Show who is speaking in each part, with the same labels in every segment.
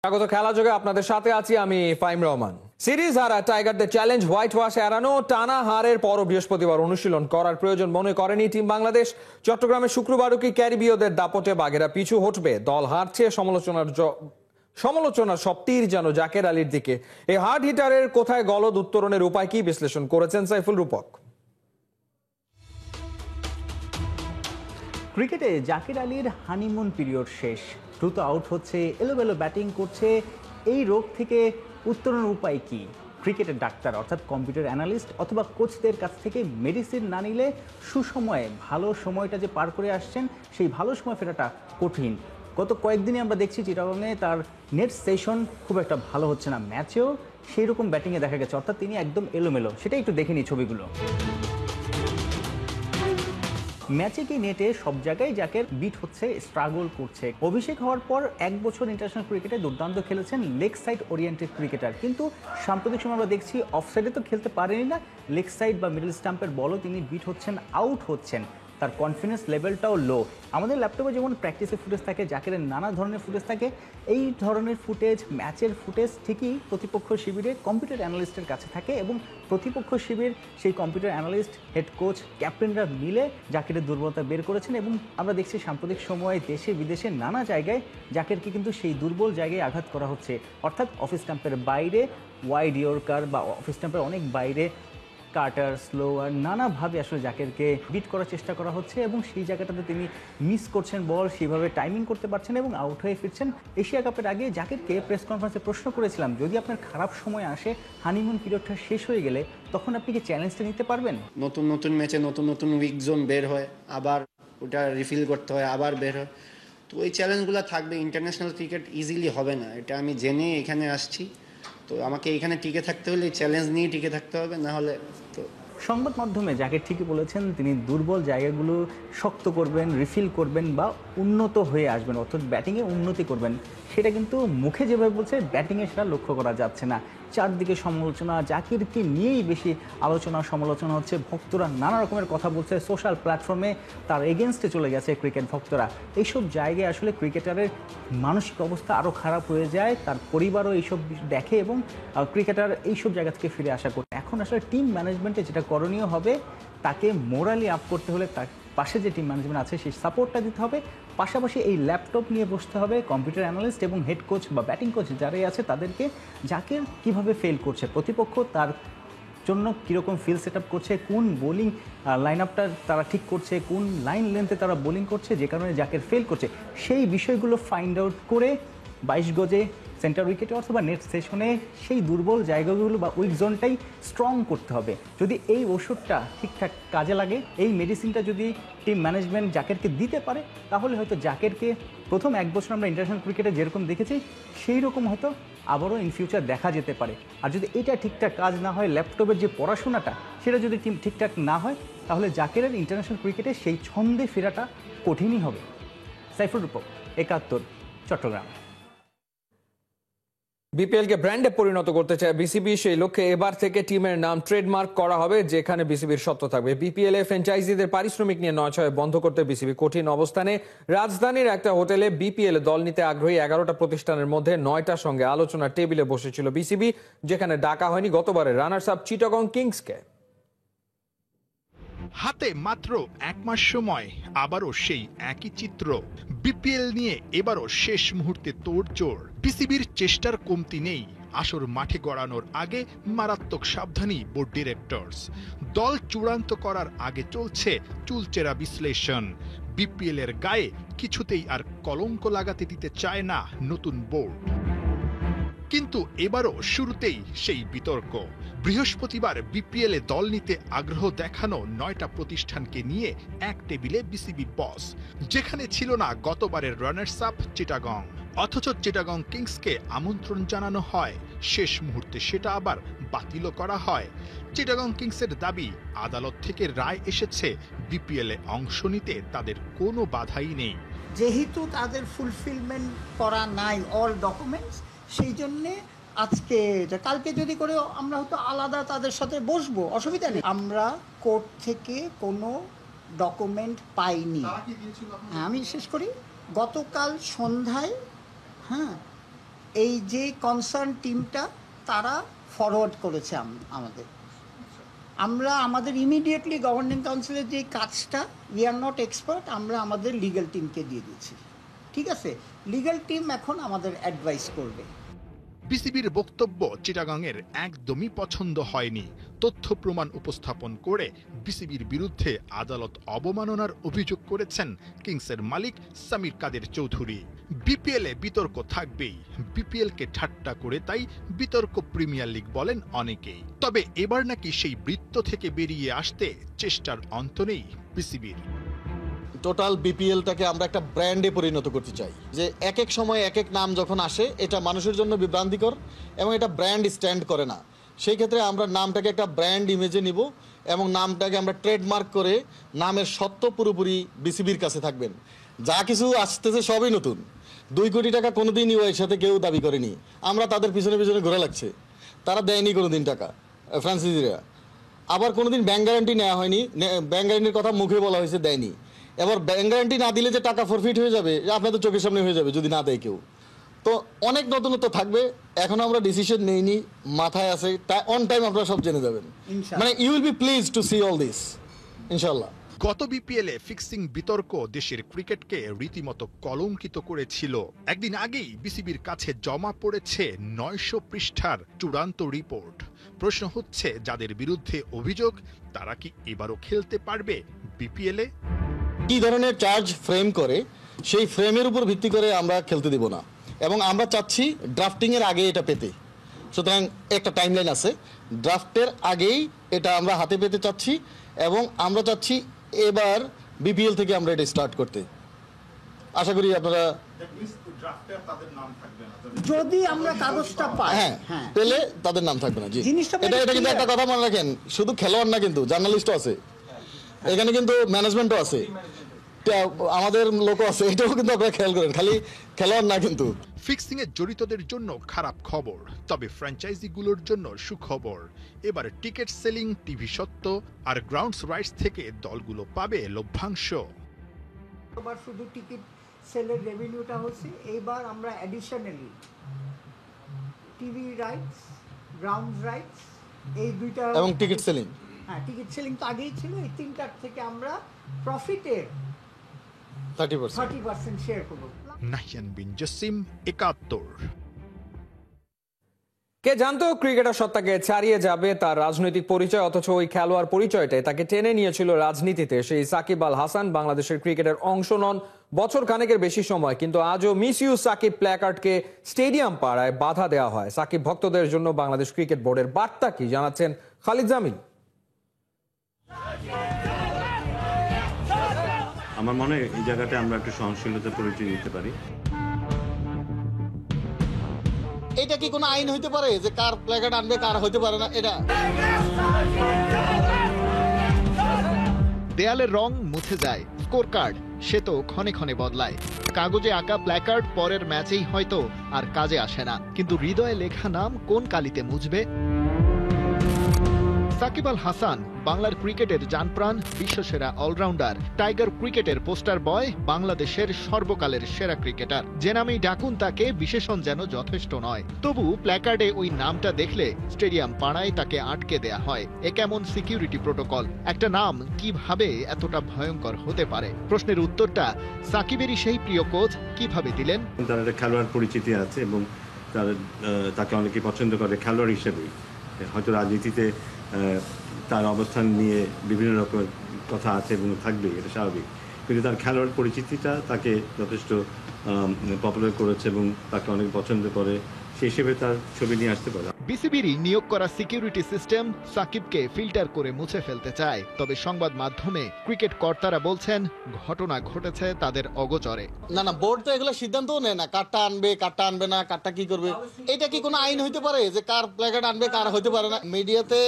Speaker 1: স্বাগত খেলা যোগে আপনাদের সাথে আছি আমি ফাইম রহমান। সিরিজ হারা টাইগারদের চ্যালেঞ্জ হোয়াইট ওয়াশ এড়ানো টানা হারের পর বৃহস্পতিবার অনুশীলন করার প্রয়োজন মনে করেনি টিম বাংলাদেশ। চট্টগ্রামে শুক্রবারও কি ক্যারিবীয়দের দাপটে বাঘেরা পিছু হটবে? দল হারছে, সমালোচনার সব তীর যেন জাকের আলীর দিকে। এই হার্ড হিটারের কোথায় গলদ, উত্তরণের উপায় কি বিশ্লেষণ করেছেন সাইফুল রূপক।
Speaker 2: ক্রিকেটে জাকের আলীর হানিমুন পিরিয়ড শেষ, দ্রুত আউট হচ্ছে, এলোমেলো ব্যাটিং করছে। এই রোগ থেকে উত্তরণের উপায় কি? ক্রিকেটের ডাক্তার অর্থাৎ কম্পিউটার অ্যানালিস্ট অথবা কোচদের কাছ থেকে মেডিসিন না নিলে সুসময়ে ভালো সময়টা যে পার করে আসছেন সেই ভালো সময় ফেরাটা কঠিন। গত কয়েকদিনে আমরা দেখছি চিটাগংয়ে তার নেট সেশন খুব একটা ভালো হচ্ছে না, ম্যাচেও সেই রকম ব্যাটিংয়ে দেখা গেছে, অর্থাৎ তিনি একদম এলোমেলো। সেটাই একটু দেখে নিই ছবিগুলো। ম্যাচে কি নেটে সব জায়গায় জাকের বিট হচ্ছে, স্ট্রাগল করছে। অভিষেক হওয়ার পর 1 বছর ইন্টারন্যাশনাল ক্রিকেটে দুর্দান্ত খেলেছেন, লেগ সাইড ওরিয়েন্টেড ক্রিকেটার। কিন্তু সাম্প্রতিক সময় আমরা দেখছি অফ সাইডে তো খেলতে পারেনি না, লেগ সাইড বা মিডল স্টাম্পের বলও তিনি বিট হচ্ছেন, আউট হচ্ছেন। তার কনফিডেন্স লেভেলটাও লো। আমাদের ল্যাপটপে যেমন প্র্যাকটিসের ফুটেজ থাকে, জাকেরের নানা ধরনের ফুটেজ থাকে, এই ধরনের ফুটেজ, ম্যাচের ফুটেজ ঠিকই প্রতিপক্ষ শিবিরে কম্পিউটার অ্যানালিস্টের কাছে থাকে এবং প্রতিপক্ষ শিবির সেই কম্পিউটার অ্যানালিস্ট, হেড কোচ, ক্যাপ্টেনরা মিলে জাকেরের দুর্বলতা বের করেছেন। এবং আমরা দেখছি সাম্প্রতিক সময়ে দেশে বিদেশে নানা জায়গায় জাকেরকে কিন্তু সেই দুর্বল জায়গায় আঘাত করা হচ্ছে, অর্থাৎ অফিস স্টাম্পের বাইরে ওয়াইড ইয়র্কার বা অফিস স্টাম্পের অনেক বাইরে কাটার, স্লোয়ার, নানাভাবে আসলে জাকেরকে বিট করার চেষ্টা করা হচ্ছে এবং সেই জায়গাটাতে তিনি মিস করছেন বল, সেইভাবে টাইমিং করতে পারছেন এবং আউট হয়ে ফিরছেন। এশিয়া কাপের আগে জাকেরকে প্রেস কনফারেন্সে প্রশ্ন করেছিলাম, যদি আপনার খারাপ সময় আসে, হানিমুন পিরিয়ডটা শেষ হয়ে গেলে, তখন আপনি কি চ্যালেঞ্জটা নিতে পারবেন?
Speaker 3: নতুন নতুন ম্যাচে নতুন নতুন উইক জোন বের হয়, আবার ওটা রিফিল করতে হয়, আবার বের হয়। তো ওই চ্যালেঞ্জগুলো থাকবে। ইন্টারন্যাশনাল ক্রিকেট ইজিলি হবে না, এটা আমি জেনে এখানে আসছি। তো আমাকে এখানে টিকে থাকতে হলে চ্যালেঞ্জ নিয়ে টিকে থাকতে হবে, না হলে তো।
Speaker 2: সংবাদ মাধ্যমে জাকের ঠিকই বলেছেন, তিনি দুর্বল জায়গাগুলো শক্ত করবেন, রিফিল করবেন বা উন্নত হয়ে আসবেন, অর্থাৎ ব্যাটিংয়ে উন্নতি করবেন। সেটা কিন্তু মুখে যেভাবে বলছে, ব্যাটিংয়ে সেটা লক্ষ্য করা যাচ্ছে না। চারদিকে সমালোচনা, জাকিরকে নিয়েই বেশি আলোচনা সমালোচনা হচ্ছে। ভক্তরা নানা রকমের কথা বলছে, সোশ্যাল প্ল্যাটফর্মে তার এগেনস্টে চলে গেছে ক্রিকেট ভক্তরা। এইসব জায়গায় আসলে ক্রিকেটারের মানসিক অবস্থা আরও খারাপ হয়ে যায়, তার পরিবারও এইসব দেখে এবং ক্রিকেটার এইসব জায়গা থেকে ফিরে আসা করে। এখন আসলে টিম ম্যানেজমেন্টে যেটা করণীয় হবে, তাকে মোরালি আপ করতে হলে তার পাশে যে টিম ম্যানেজমেন্ট আছে সেই সাপোর্টটা দিতে হবে। পাশাপাশি এই ল্যাপটপ নিয়ে বসতে হবে কম্পিউটার অ্যানালিস্ট এবং হেড কোচ বা ব্যাটিং কোচ যারাই আছে তাদেরকে, জাকের কীভাবে ফেল করছে, প্রতিপক্ষ তার জন্য কীরকম ফিল্ড সেট আপ করছে, কোন বোলিং লাইন আপটা তারা ঠিক করছে, কোন লাইন লেন্থে তারা বোলিং করছে যে কারণে জাকের ফেল করছে, সেই বিষয়গুলো ফাইন্ড আউট করে 22 গজে সেন্টার উইকেটে অথবা নেট সেশনে সেই দুর্বল জায়গাগুলো বা উইক জোনটাই স্ট্রং করতে হবে। যদি এই ওষুধটা ঠিকঠাক কাজে লাগে, এই মেডিসিনটা যদি টিম ম্যানেজমেন্ট জাকেরকে দিতে পারে, তাহলে হয়তো জাকেরকে প্রথম 1 বছর আমরা ইন্টারন্যাশনাল ক্রিকেটে যেরকম দেখেছি সেই রকম হয়তো আবারও ইন ফিউচার দেখা যেতে পারে। আর যদি এটা ঠিকঠাক কাজ না হয়, ল্যাপটপের যে পড়াশোনাটা সেটা যদি ঠিকঠাক না হয়, তাহলে জাকেরের ইন্টারন্যাশনাল ক্রিকেটে সেই ছন্দে ফেরাটা কঠিনই হবে। সাইফুল রূপক, 71, চট্টগ্রাম।
Speaker 1: বিপিএল কে ব্র্যান্ডে পরিণত করতে চায় বিসিবি, সেই লক্ষ্যে এবার থেকে টিমের নাম ট্রেডমার্ক করা হবে, যেখানে বিসিবির সত্ত্ব থাকবে। বিপিএল এ ফ্র্যাঞ্চাইজিদের পারিশ্রমিক নিয়ে 9-6 বন্ধ করতে বিসিবি কঠিন অবস্থানে। রাজধানীর একটা হোটেলে বিপিএল দল নিতে আগ্রহী 11টা প্রতিষ্ঠানের মধ্যে 9টার সঙ্গে আলোচনার টেবিলে বসেছিল বিসিবি, যেখানে ডাকা হয়নি গতবারের রানার্স আপ চিটাগং কিংসকে।
Speaker 4: হাতে মাত্র 1 মাস সময়, আবারও সেই একই চিত্র। বিপিএল নিয়ে এবারও শেষ মুহূর্তে তোড়জোড়। বিসিবির চেষ্টার কমতি নেই আসর মাঠে গড়ানোর আগে। মারাত্মক সাবধানী বোর্ড ডিরেক্টরস। দল চূড়ান্ত করার আগে চলছে চুলচেরা বিশ্লেষণ। বিপিএল এর গায়ে কিছুতেই আর কলঙ্ক লাগাতে দিতে চায় না নতুন বোর্ড। কিন্তু এবারও শুরুতেই সেই বিতর্ক। বৃহস্পতিবার বিপিএল এ দল নিতে আগ্রহ দেখানো 9টা প্রতিষ্ঠানকে নিয়ে এক টেবিলে বিসিবি বস, যেখানে ছিল না গতবারের রানার্স আপ চিটাগং। অথচ চিটাগং কিংসকে আমন্ত্রণ জানানো হয়, শেষ মুহূর্তে সেটা আবার বাতিলও করা হয়। চিটাগং কিংসের দাবি, আদালত থেকে রায় এসেছে, বিপিএল এ অংশ নিতে তাদের কোনো বাধাই নেই।
Speaker 5: যেহেতু তাদের ফুলফিলমেন্ট করা নাই অল ডকুমেন্টস, সেই জন্যে আজকে কালকে যদি করে আমরা হয়তো আলাদা তাদের সাথে বসবো, অসুবিধা নেই। আমরা কোর্ট থেকে কোনো ডকুমেন্ট পাইনি। আমি শেষ করি, গতকাল সন্ধ্যায় এই যে কনসার্ন টিমটা তারা ফরওয়ার্ড করেছে আমাদের। আমরা আমাদের ইমিডিয়েটলি গভর্নিং কাউন্সিলের যে কাজটা, উই আর নট এক্সপার্ট, আমরা আমাদের লিগ্যাল টিমকে দিয়ে দিয়েছি। ঠিক আছে, লিগ্যাল টিম এখন আমাদের অ্যাডভাইস করবে।
Speaker 4: বিসিবির বক্তব্য চিটাগাংয়ের একদমই পছন্দ হয়নি। তথ্য প্রমাণ উপস্থাপন করে বিসিবির বিরুদ্ধে আদালত অবমাননার অভিযোগ করেছেন কিংসের মালিক সামির কাদের চৌধুরী। বিপিএলে বিতর্ক থাকবেই, বিপিএলকে ঠাট্টা করে তাই বিতর্ক প্রিমিয়ার লিগ বলেন অনেকেই। তবে এবার নাকি সেই বৃত্ত থেকে বেরিয়ে আসতে চেষ্টার অন্ত নেই বিসিবির।
Speaker 6: টোটাল বিপিএলটাকে আমরা একটা ব্র্যান্ডে পরিণত করতে চাই, যে এক এক সময় এক এক নাম যখন আসে এটা মানুষের জন্য বিভ্রান্তিকর এবং এটা ব্র্যান্ড স্ট্যান্ড করে না। সেই ক্ষেত্রে আমরা নামটাকে একটা ব্র্যান্ড ইমেজে নিব এবং নামটাকে আমরা ট্রেডমার্ক করে নামের সত্ত্ব পুরোপুরি বিসিবির কাছে থাকবেন। যা কিছু আসতেছে সবই নতুন। 2 কোটি টাকা কোনোদিন ইউআইয়ের সাথে কেউ দাবি করেনি, আমরা তাদের পিছনে পিছনে ঘোরা লাগছে। তারা দেয়নি কোনোদিন টাকা ফ্রান্সিসিরা। আবার কোনোদিন ব্যাংক গ্যারান্টি নেওয়া হয়নি, ব্যাংক গ্যারান্টির কথা মুখে বলা হয়েছে, দেয়নি। এবার ব্যাংক গ্যারান্টি না দিলে যে টাকা ফরফিট হয়ে যাবে, আপনাদের চোখের সামনে হয়ে যাবে যদি না দেয় কেউ। তো অনেক নতুনত্ব থাকবে, এখনো আমরা ডিসিশন নেইনি, মাথায় আছে, অন টাইম আপনারা সব জেনে যাবেন। মানে you will be please to see all this ইনশাল্লাহ।
Speaker 4: গত বিপিএলে ফিক্সিং বিতর্ক দেশের ক্রিকেটকে রীতিমতো কলঙ্কিত করেছিল। একদিন আগেই বিসিবির কাছে জমা পড়েছে 900 পৃষ্ঠার চূড়ান্ত রিপোর্ট। প্রশ্ন হচ্ছে, যাদের বিরুদ্ধে অভিযোগ তারা কি এবারও খেলতে পারবে বিপিএলে?
Speaker 6: কি ধরনের চার্জ ফ্রেম করে সেই ফ্রেমের উপর ভিত্তি করে আমরা খেলতে দিব না, এবং আমরা চাচ্ছি ড্রাফটিংয়ের আগে এটা পেতে। সুতরাং একটা টাইমলাইন আছে, ড্রাফটের আগেই এটা আমরা হাতে পেতে চাচ্ছি এবং আমরা চাচ্ছি এবার বিপিএল থেকে আমরা এটা স্টার্ট করতে। আশা করি আপনারা,
Speaker 5: যদি আমরা কাগজটা পাই,
Speaker 6: হ্যাঁ পেলে তাদের নাম থাকবে না। জি,
Speaker 5: জিনিসটা
Speaker 6: এটা কিন্তু একটা কথা মনে রাখেন, শুধু খেলোয়াড় না কিন্তু জার্নালিস্টও আছে এখানে, কিন্তু ম্যানেজমেন্টও আছে, আমাদের লোকও আছে, এটাও কিন্তু আপনারা খেয়াল করেন, খালি খেলোয়াড় না কিন্তু।
Speaker 4: ফিক্সিং এ জড়িতদের জন্য খারাপ খবর, তবে ফ্র্যাঞ্চাইজিগুলোর জন্য সুখবর। এবার টিকিট সেলিং, টিভি সত্ত্ব আর গ্রাউন্ডস রাইটস থেকে দলগুলো পাবে লভ্যাংশ।
Speaker 5: এবার শুধু টিকিট সেলের রেভিনিউটা হচ্ছে, এইবার আমরা additionally TV rights, ground rights, এই দুইটা
Speaker 6: এবং টিকিট সেলিং,
Speaker 5: হ্যাঁ টিকিট সেলিং তো আগেই ছিল, এই তিনটার থেকে আমরা প্রফিটের 30% শেয়ার করব।
Speaker 4: নাহিয়ান বিন জসিম, ৭১।
Speaker 1: কে জানতো ক্রিকেটার সত্তাকে ছাড়িয়ে যাবে তার রাজনৈতিক পরিচয়, অথচ ওই খেলোয়াড় পরিচয়টাই তাকে টেনে নিয়েছিল রাজনীতিতে। সেই সাকিব আল হাসান বাংলাদেশের ক্রিকেটের অংশ নন বছর খানেকের বেশি সময়, কিন্তু আজও মিস ইউ সাকিব প্ল্যাকার্ডকে স্টেডিয়াম পাড়ায় বাধা দেওয়া হয়। সাকিব ভক্তদের জন্য বাংলাদেশ ক্রিকেট বোর্ডের বার্তা কি, জানাচ্ছেন খালিদ জামিল।
Speaker 7: আমার মনে হয় এই জায়গাটা আমরা একটু সহনশীলতার পরিচয় দিতে পারি।
Speaker 6: এটা কি কোনো আইন হইতে পারে যে কার প্ল্যাকার্ড আনবে কার হইতে পারে না? এটা
Speaker 8: দেয়ালের রং মুছে যায়, স্কোর কার্ড সে তো ক্ষণে ক্ষণে বদলায়। কাগজে আঁকা প্ল্যাকার্ড পরের ম্যাচেই হয়তো আর কাজে আসে না, কিন্তু হৃদয়ে লেখা নাম কোন কালিতে মুছবে? সাকিব আল হাসান বাংলার ক্রিকেটের জানপ্রাণ, বিশ্বসেরা অলরাউন্ডার, টাইগার ক্রিকেটের পোস্টার বয়, বাংলাদেশের সর্বকালের সেরা ক্রিকেটার। যে নামেই ডাকুন তাকে, বিশেষণ যেন যথেষ্ট নয়। তবু প্ল্যাকার্ডে ওই নামটা দেখলে স্টেডিয়াম পাড়ায় তাকে আটকে দেয়া হয়। এ কেমন সিকিউরিটি প্রোটোকল? একটা নাম কিভাবে এতটা ভয়ঙ্কর হতে পারে? প্রশ্নের উত্তরটা সাকিবেরই সেই প্রিয় কোচ কিভাবে দিলেন।
Speaker 7: তার একটা খেলোয়াড় পরিচিতি আছে এবং তাকে অনেকে পছন্দ করে খেলোয়াড় হিসেবেই। হয়তো রাজনীতিতে তার অবস্থান নিয়ে বিভিন্ন রকমের কথা আছে এবং থাকবে, এটা স্বাভাবিক, কিন্তু তার খেলোয়াড় পরিচিতিটা তাকে যথেষ্ট পপুলার করেছে এবং তাকে অনেক পছন্দ করে, সেই হিসেবে তার ছবি নিয়ে আসতে পারে।
Speaker 8: বিসিবিরই নিয়োগ করা সিকিউরিটি সিস্টেম সাকিবকে ফিল্টার করে মুছে ফেলতে চায়, তবে সংবাদ মাধ্যমে ক্রিকেট কর্তারা বলছেন ঘটনা ঘটেছে তাদের অগোচরে।
Speaker 6: না, বোর্ড তো এগুলো সিদ্ধান্তও নেয় না, কারটা আনবে কারটা আনবে না, কারটা কি করবে। এটা কি কোনো আইন হইতে পারে যে কার প্ল্যাকার্ড আনবে কার হইতে পারে না? মিডিয়াতে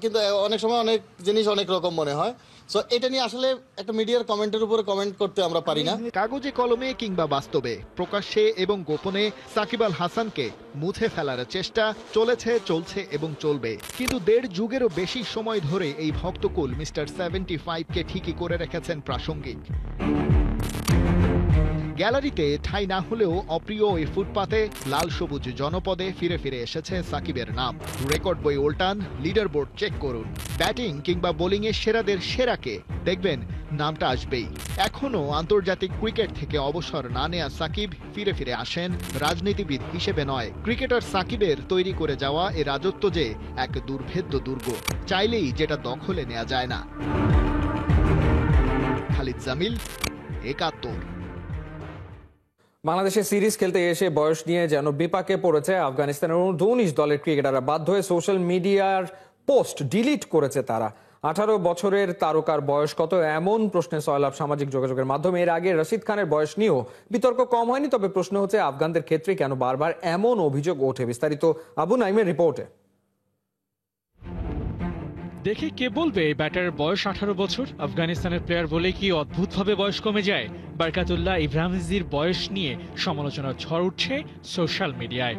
Speaker 6: কিন্তু অনেক সময় অনেক জিনিস অনেক রকম মনে হয়, সো এটা নিয়ে আসলে একটা মিডিয়ার কমেন্টের উপরে কমেন্ট করতে আমরা পারি না।
Speaker 8: কাগজে কলমে কিংবা বাস্তবে, প্রকাশ্যে এবং গোপনে সাকিব আল হাসানকে মুছে ফেলার চেষ্টা চলেছে, চলছে এবং চলবে। কিন্তু 1.5 যুগেরও বেশি সময় ধরে এই ভক্তকুল মিস্টার 75 কে ঠিকই করে রেখেছেন প্রাসঙ্গিক। গ্যালারিতে ঠাঁই না হলেও অপ্রিয় এই ফুটপাতে লাল সবুজ জনপদে ফিরে ফিরে এসেছে সাকিবের নাম। রেকর্ড বই উল্টান, লিডার বোর্ড চেক করুন, ব্যাটিং কিংবা বোলিংয়ে সেরাদের সেরাকে দেখবেন নামটা আসবেই। এখনো আন্তর্জাতিক ক্রিকেট থেকে অবসর না নেয়া সাকিব ফিরে ফিরে আসেন রাজনীতিবিদ হিসেবে নয়। ক্রিকেটার সাকিবের তৈরি করে যাওয়া এ রাজত্ব যে এক দুর্ভেদ্য দুর্গ, চাইলেই যেটা দখলে নেওয়া যায় না। খালিদ জামিল, ৭১।
Speaker 1: বাংলাদেশে সিরিজ খেলতে এসে বয়স নিয়ে যেন বিপাকে পড়েছে আফগানিস্তানের অনূর্ধ্ব-19 দলের ক্রিকেটাররা। বাধ্য হয়ে সোশ্যাল মিডিয়ার পোস্ট ডিলিট করেছে তারা। 18 বছরের তারকার বয়স কত, এমন প্রশ্নে সয়লাভ সামাজিক যোগাযোগের মাধ্যমে। এর আগে রশিদ খানের বয়স নিয়েও বিতর্ক কম হয়নি, তবে প্রশ্ন হচ্ছে আফগানদের ক্ষেত্রে কেন বারবার এমন অভিযোগ ওঠে। বিস্তারিত আবু নাইমের রিপোর্টে।
Speaker 9: দেখে কে বলবে এই ব্যাটারের বয়স 18 বছর? আফগানিস্তানের প্লেয়ার বলে কি অদ্ভুতভাবে বয়স কমে যায়? বারকাতুল্লাহ ইব্রাহিমজির বয়স নিয়ে সমালোচনার ঝড় উঠছে সোশ্যাল মিডিয়ায়।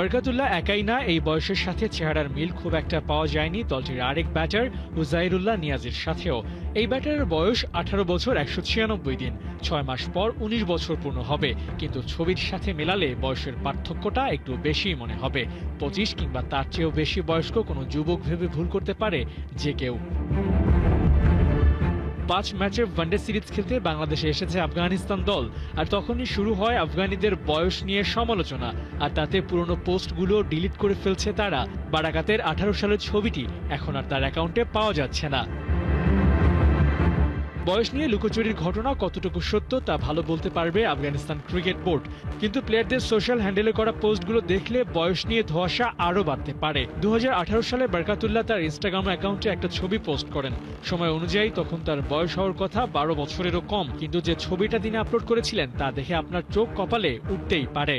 Speaker 9: বারকাতুল্লাহ একাই না, এই বয়সের সাথে চেহারার মিল খুব একটা পাওয়া যায়নি দলটির আরেক ব্যাটার উজাইরুল্লাহ নিয়াজের সাথেও। এই ব্যাটারের বয়স 18 বছর 196 দিন, 6 মাস পর 19 বছর পূর্ণ হবে। কিন্তু ছবির সাথে মেলালে বয়সের পার্থক্যটা একটু বেশি মনে হবে। 25 কিংবা তার চেয়েও বেশি বয়স্ক কোনো যুবক ভেবে ভুল করতে পারে যে কেউ। 5 ম্যাচের ওয়ানডে সিরিজ খেলতে বাংলাদেশে এসেছে আফগানিস্তান দল, আর তখনই শুরু হয় আফগানিদের বয়স নিয়ে সমালোচনা। আর তাতে পুরনো পোস্টগুলো ডিলিট করে ফেলছে তারা। বারাকাতের 18 সালের ছবিটি এখন আর তার অ্যাকাউন্টে পাওয়া যাচ্ছে না। বয়স নিয়ে লুকোচুরির ঘটনা কতটুকু সত্য তা ভালো বলতে পারবে আফগানিস্তান ক্রিকেট বোর্ড, কিন্তু প্লেয়ারদের সোশ্যাল হ্যান্ডেলে করা পোস্টগুলো দেখলে বয়স নিয়ে ধোঁয়াশা আরও বাড়তে পারে। 2018 সালে বারকাতুল্লাহ তার ইনস্টাগ্রাম অ্যাকাউন্টে একটা ছবি পোস্ট করেন। সময় অনুযায়ী তখন তার বয়স হওয়ার কথা 12 বছরেরও কম, কিন্তু যে ছবিটা তিনি আপলোড করেছিলেন তা দেখে আপনার চোখ কপালে উঠতেই পারে।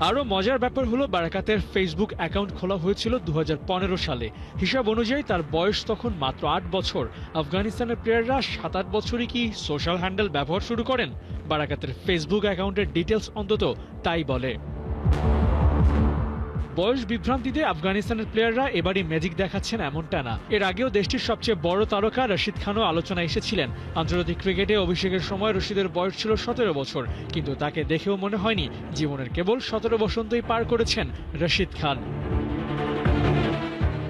Speaker 9: আরও মজার ব্যাপার হলো বারাকাতের ফেসবুক অ্যাকাউন্ট খোলা হয়েছিল 2015 সালে। হিসাব অনুযায়ী তার বয়স তখন মাত্র 8 বছর। আফগানিস্তানের প্লেয়াররা 7-8 বছরই কি সোশ্যাল হ্যান্ডেল ব্যবহার শুরু করেন? বারাকাতের ফেসবুক অ্যাকাউন্টের ডিটেলস অন্তত তাই বলে। বয়স বিভ্রান্তিতে আফগানিস্তানের প্লেয়াররা এবারই ম্যাজিক দেখাচ্ছেন এমনটা না। এর আগেও দেশটির সবচেয়ে বড় তারকা রশিদ খানও আলোচনায় এসেছিলেন। আন্তর্জাতিক ক্রিকেটে অভিষেকের সময় রশিদের বয়স ছিল 17 বছর, কিন্তু তাকে দেখেও মনে হয়নি জীবনের কেবল 17 বসন্তই পার করেছেন রশিদ খান।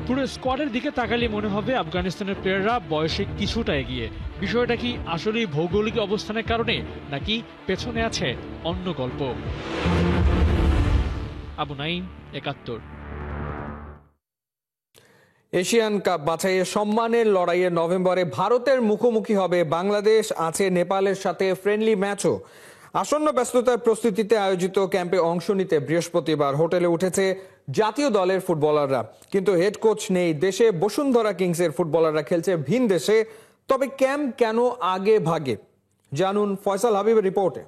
Speaker 9: পুরো স্কোয়াডের দিকে তাকালে মনে হবে আফগানিস্তানের প্লেয়াররা বয়সে কিছুটা এগিয়ে। বিষয়টা কি আসলেই ভৌগোলিক অবস্থানের কারণে, নাকি পেছনে আছে অন্য গল্প? আবু নাইম, ৭১।
Speaker 1: এশিয়ান কাপ বাছাইয়ে সম্মানের লড়াইয়ে নভেম্বরে ভারতের মুখোমুখি হবে বাংলাদেশ। আছে নেপালের সাথে ফ্রেন্ডলি ম্যাচও। আসন্ন ব্যস্ততার প্রস্তুতিতে আয়োজিত ক্যাম্পে অংশ নিতে বৃহস্পতিবার হোটেলে উঠেছে জাতীয় দলের ফুটবলাররা, কিন্তু হেড কোচ নেই দেশে। বসুন্ধরা কিংসের ফুটবলাররা খেলছে ভিন দেশে। তবে ক্যাম্প কেন আগে ভাগে, জানুন ফয়সাল হাবিবের রিপোর্টে।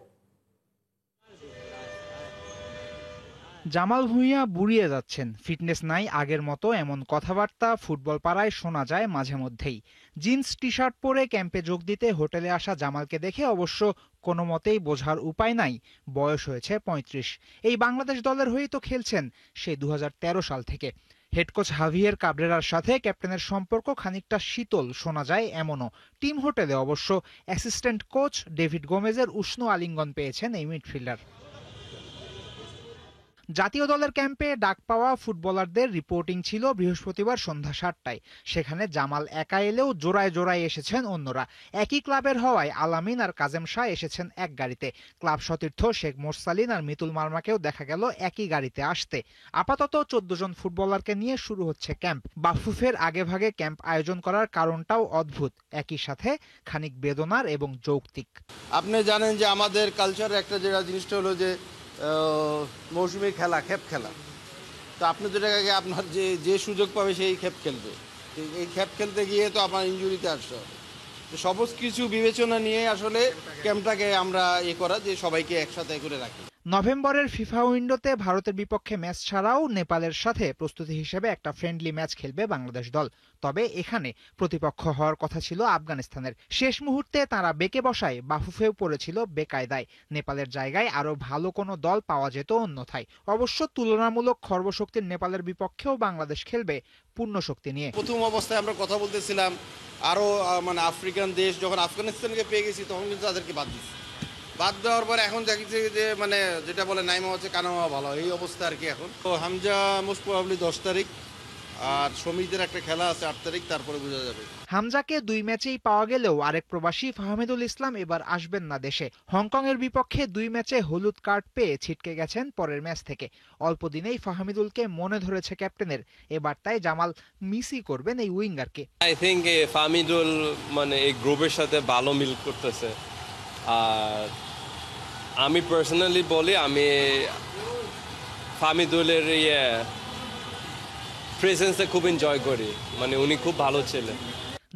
Speaker 10: জামাল ভুঁইয়া বুড়িয়ে যাচ্ছেন, ফিটনেস নাই আগের মতো, এমন কথাবার্তা ফুটবল পাড়ায় শোনা যায় মাঝে মধ্যেই। জিন্স টি শার্ট পরে ক্যাম্পে যোগ দিতে হোটেলে আসা জামালকে দেখে অবশ্য কোনো মতেই বোঝার উপায় নাই বয়স হয়েছে 35। এই বাংলাদেশ দলের হয়েই তো খেলছেন সেই 2013 সাল থেকে। হেড কোচ হাভিয়ের কাবরেরার সাথে ক্যাপ্টেনের সম্পর্ক খানিকটা শীতল শোনা যায় এমনও। টিম হোটেলে অবশ্য অ্যাসিস্ট্যান্ট কোচ ডেভিড গোমেজের উষ্ণ আলিঙ্গন পেয়েছেন এই মিডফিল্ডার। জাতীয় দলের ক্যাম্পে ডাক পাওয়া ফুটবলারদের রিপোর্টিং ছিল বৃহস্পতিবার সন্ধ্যা 7টায়। সেখানে জামাল একা এলেও জোড়ায় জোড়ায় এসেছেন অন্যরা। একই ক্লাবের হওয়ায় আলামিন আর কাজেম শাহ এসেছেন এক গাড়িতে। ক্লাব সতীর্থ শেখ মোরসালিন আর মিতুল মার্মাকেও দেখা গেল একই গাড়িতে আসতে। আপাতত 14 জন ফুটবলারকে নিয়ে শুরু হচ্ছে ক্যাম্প। বাফুফের আগে ভাগে ক্যাম্প আয়োজন করার কারণটাও অদ্ভুত, একই সাথে খানিক বেদনার এবং যৌক্তিক।
Speaker 11: আপনি জানেন যে আমাদের কালচার একটা যেটা জিনিসটা হলো যে মৌসুমি খেলা, খেপ খেলা। তো আপনি যেটাকে আপনার যে সুযোগ পাবে সেই খেপ খেলবে। এই খেপ খেলতে গিয়ে তো আপনার ইনজুরিতে আসতে হবে। তো সমস্ত কিছু বিবেচনা নিয়ে আসলে ক্যাম্পটাকে আমরা করা, যে সবাইকে একসাথে করে রাখি।
Speaker 10: নভেম্বরের ফিফা উইন্ডোতে ভারতের বিপক্ষে ম্যাচ ছাড়াও নেপালের সাথে প্রস্তুতি হিসেবে একটা ফ্রেন্ডলি ম্যাচ খেলবে বাংলাদেশ দল। তবে এখানে প্রতিপক্ষ হওয়ার কথা ছিল আফগানিস্তানের। শেষ মুহূর্তে তারা বেঁকে বসায় বাফুফেও পড়েছিল বেকায়দায়। নেপালের জায়গায় আরো ভালো কোনো দল পাওয়া যেত অন্যথায়। অবশ্য তুলনামূলক খর্বশক্তির নেপালের বিপক্ষেও বাংলাদেশ খেলবে পূর্ণ শক্তি নিয়ে।
Speaker 11: প্রথম অবস্থায় আমরা কথা বলতেছিলাম আরও মানে আফ্রিকান দেশ, যখন আফগানিস্তানকে পেয়ে গেছি তখন কিন্তু তাদেরকে বাদ দিচ্ছি। বাদ দেওয়ার পর এখন দেখছি যে মানে যেটা বলে নাইমা হচ্ছে কানামা ভালো, এই অবস্থা আর কি। এখন তো হামজা মোস্ট প্রবাবলি 10 তারিখ, আর শ্রমিকদের একটা খেলা আছে 8 তারিখ, তারপরে বোঝা যাবে।
Speaker 10: হামজাকে 2 ম্যাচেই পাওয়া গেলেও আরেক প্রবাসী ফাহমিদুল ইসলাম এবার আসবেন না দেশে। হংকংয়ের বিপক্ষে 2 ম্যাচে হলুদ কার্ড পেয়ে ছিটকে গেছেন পরের ম্যাচ থেকে। অল্প দিনেই ফাহমিদুলকে মনে ধরেছে ক্যাপ্টেনের, এবার তাই জামাল মিসই করবেন এই উইঙ্গারকে।
Speaker 12: আই থিঙ্ক ফাহমিদুল মানে এই গ্রুপের সাথে ভালো মিল করতেছে। আর আমি পার্সোনালি বলি, আমি ফাহমিদুলের প্রেজেন্সে খুব এনজয় করি, মানে উনি খুব ভালো ছেলে।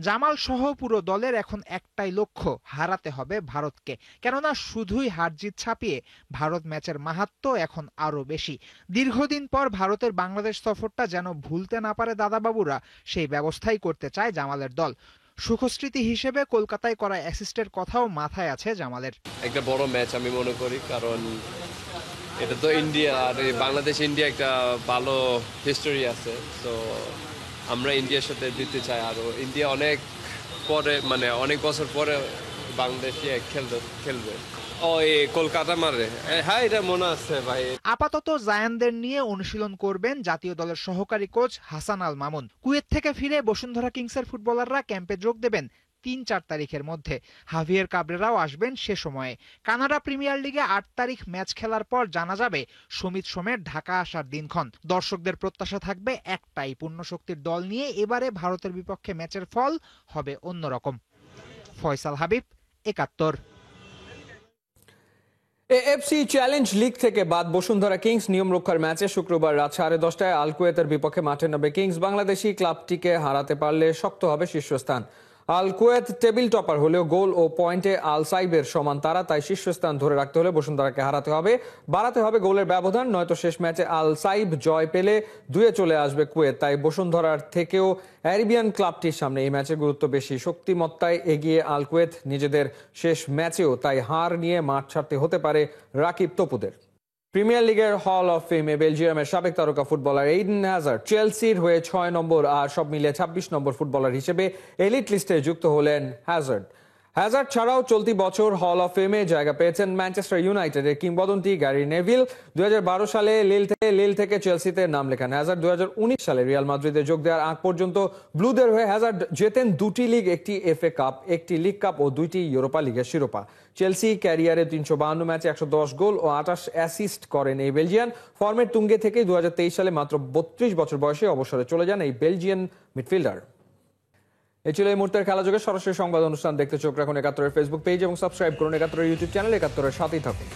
Speaker 10: জামাল সহ পুরো দলের এখন একটাই লক্ষ্য, হারাতে হবে ভারতকে। কেননা শুধুই হার জিত ছাপিয়ে ভারত ম্যাচের মাহাত্ম্য এখন আরো বেশি। দীর্ঘদিন পর ভারতের বাংলাদেশ সফরটা যেন ভুলতে না পারে দাদাবাবুরা, সেই ব্যবস্থাই করতে চায় জামালের দল। সুখস্মৃতি হিসেবে কলকাতায় করা অ্যাসিস্টের কথাও মাথায় আছে জামালের।
Speaker 12: একটা বড় ম্যাচ আমি মনে করি, কারণ এটা তো ইন্ডিয়া, আর বাংলাদেশ ইন্ডিয়া একটা ভালো হিস্টোরি আছে। তো আমরা ইন্ডিয়ার সাথে দিতে চাই, আর ইন্ডিয়া অনেক পরে মানে অনেক বছর পরে বাংলাদেশে খেলবে। ও এই কলকাতা মারে, হ্যাঁ এটা মনে আছে ভাই।
Speaker 10: আপাতত জায়ানদের নিয়ে অনুশীলন করবেন জাতীয় দলের সহকারী কোচ হাসান আল মামুন। কুয়েত থেকে ফিরে বসুন্ধরা কিংসের ফুটবলাররা ক্যাম্পে যোগ দেবেন 3-4 তারিখের মধ্যে। হাভিয়ের কাবরেরাও আসবেন সে সময়ে। কানাডা প্রিমিয়ার লিগে 8 তারিখ ম্যাচ খেলার পর জানা যাবে সমিত সোমের ঢাকা আসার দিনক্ষণ। দর্শকদের প্রত্যাশা থাকবে একটাই, পূর্ণ শক্তির দল নিয়ে এবারে ভারতের বিপক্ষে ম্যাচের ফল হবে অন্যরকম। Faisal Habib, 71।
Speaker 1: AFC challenge league থেকে বাদ বসুন্ধরা কিংস। নিয়ম রক্ষার ম্যাচে শুক্রবার রাত 10:30টায় আল কুয়েতের বিপক্ষে মাঠে নামবে কিংস। বাংলাদেশি ক্লাবটিকে হারাতে পারলে শক্ত হবে শীর্ষস্থান। আল কুয়েত টেবিল টপার হলেও গোল ও পয়েন্টে আল সাইবের সমান তারা, তাই শীর্ষস্থান ধরে রাখতে হলে বসুন্ধরাকে হারাতে হবে, বাড়াতে হবে গোলের ব্যবধান, নয়তো শেষ ম্যাচে আল সাইব জয় পেলে 2-এ চলে আসবে কুয়েত। তাই বসুন্ধরার থেকেও অ্যারাবিয়ান ক্লাবটির সামনে এই ম্যাচের গুরুত্ব বেশি। শক্তিমত্তায় এগিয়ে আল কুয়েত নিজেদের শেষ ম্যাচেও, তাই হার নিয়ে মাঠ ছাড়তে হতে পারে রাকিব তপুদের। প্রিমিয়ার লিগের হল অফ ফেমে বেলজিয়ামের সাবেক তারকা ফুটবলার এইডেন হ্যাজার্ড চেলসির হয়ে 6 নম্বর আর সব মিলিয়ে 26 নম্বর ফুটবলার হিসেবে এলিট লিস্টে যুক্ত হলেন হ্যাজার্ড ছাড়াও চলতি বছর হল অফ ফেমে জায়গা পেয়েছেন ম্যানচেস্টার ইউনাইটেডের কিংবদন্তি গ্যারি নেভিল। 2012 সালে লিল থেকে চেলসিতে নাম লেখান হ্যাজার্ড। 2019 সালে রিয়াল মাদ্রিদে যোগ দেওয়ার আগ পর্যন্ত ব্লুদের হয়ে হ্যাজার্ড জেতেন 2টি লিগ, 1টি এফএ কাপ, 1টি লিগ কাপ ও 2টি ইউরোপা লিগের শিরোপা। চেলসি ক্যারিয়ারে 352 ম্যাচে 110 গোল ও 28 অ্যাসিস্ট করেন এই বেলজিয়ান। ফর্মের তুঙ্গে থেকে 2023 সালে মাত্র 32 বছর বয়সে অবসরে চলে যান এই বেলজিয়ান মিডফিল্ডার। এই ছিল এই মুহূর্তের খেলা যোগের সরাসরি সংবাদ অনুষ্ঠান। দেখতে চোখ রাখুন 71-এর ফেসবুক পেজ এবং সাবস্ক্রাইব করুন 71-এর ইউটিউব চ্যানেল। 71-এর সাথেই থাকুন।